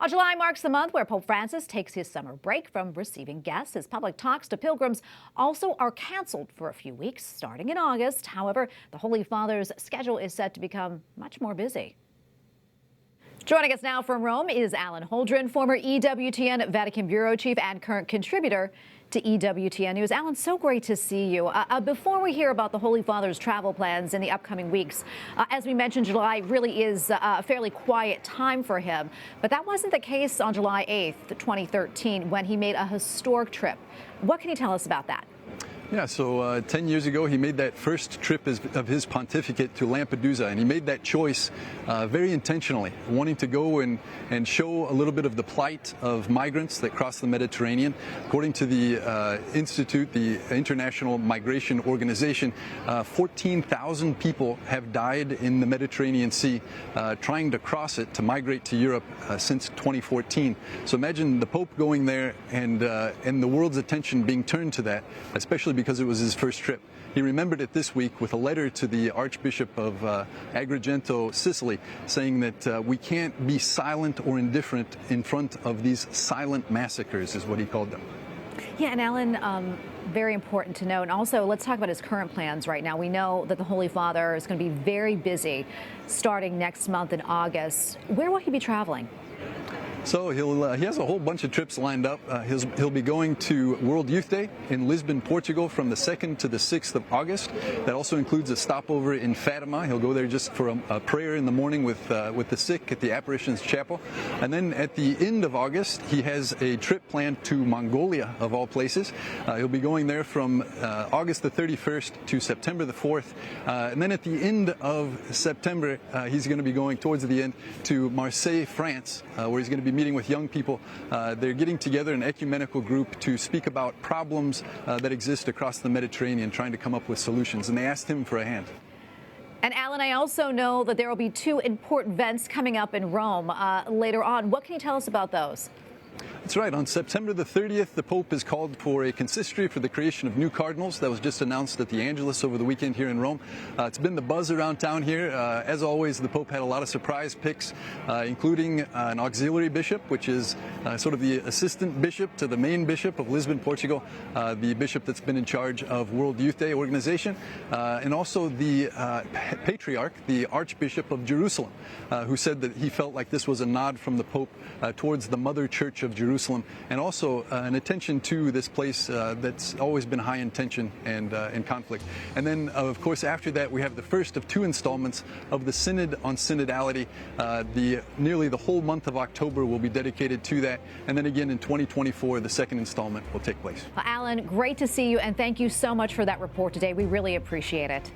July marks the month where Pope Francis takes his summer break from receiving guests. His public talks to pilgrims also are canceled for a few weeks starting in August. However, the Holy Father's schedule is set to become much more busy. Joining us now from Rome is Alan Holden, former EWTN Vatican Bureau Chief and current contributor to EWTN News. Alan, so great to see you. Before we hear about the Holy Father's travel plans in the upcoming weeks, as we mentioned, July really is a fairly quiet time for him. But that wasn't the case on July 8th, 2013, when he made a historic trip. What can you tell us about that? Yeah, so 10 years ago, he made that first trip of his pontificate to Lampedusa, and he made that choice very intentionally, wanting to go and show a little bit of the plight of migrants that cross the Mediterranean. According to the Institute, the International Migration Organization, 14,000 people have died in the Mediterranean Sea trying to cross it to migrate to Europe since 2014. So imagine the Pope going there and the world's attention being turned to that, especially because it was his first trip. He remembered it this week with a letter to the Archbishop of Agrigento, Sicily, saying that we can't be silent or indifferent in front of these silent massacres, is what he called them. Yeah, and Alan, very important to know. And also, let's talk about his current plans right now. We know that the Holy Father is going to be very busy starting next month in August. Where will he be traveling? So he has a whole bunch of trips lined up. He'll be going to World Youth Day in Lisbon, Portugal from the 2nd to the 6th of August. That also includes a stopover in Fatima. He'll go there just for a prayer in the morning with the sick at the Apparitions Chapel. And then at the end of August, he has a trip planned to Mongolia, of all places. He'll be going there from August the 31st to September the 4th. And then at the end of September, he's going to be going towards the end to Marseille, France, where he's going to be meeting with young people. They're getting together an ecumenical group to speak about problems that exist across the Mediterranean, trying to come up with solutions, and they asked him for a hand. And Alan, I also know that there will be two important events coming up in Rome later on. What can you tell us about those? That's right. On September the 30th, the Pope has called for a consistory for the creation of new cardinals. That was just announced at the Angelus over the weekend here in Rome. It's been the buzz around town here. As always, the Pope had a lot of surprise picks, including an auxiliary bishop, which is sort of the assistant bishop to the main bishop of Lisbon, Portugal, the bishop that's been in charge of World Youth Day organization, and also the patriarch, the Archbishop of Jerusalem, who said that he felt like this was a nod from the Pope towards the Mother Church of Jerusalem, and also an attention to this place that's always been high in tension and in conflict. And then, of course, after that, we have the first of two installments of the Synod on Synodality. Nearly the whole month of October will be dedicated to that, and then again in 2024, the second installment will take place. Well, Alan, great to see you, and thank you so much for that report today. We really appreciate it.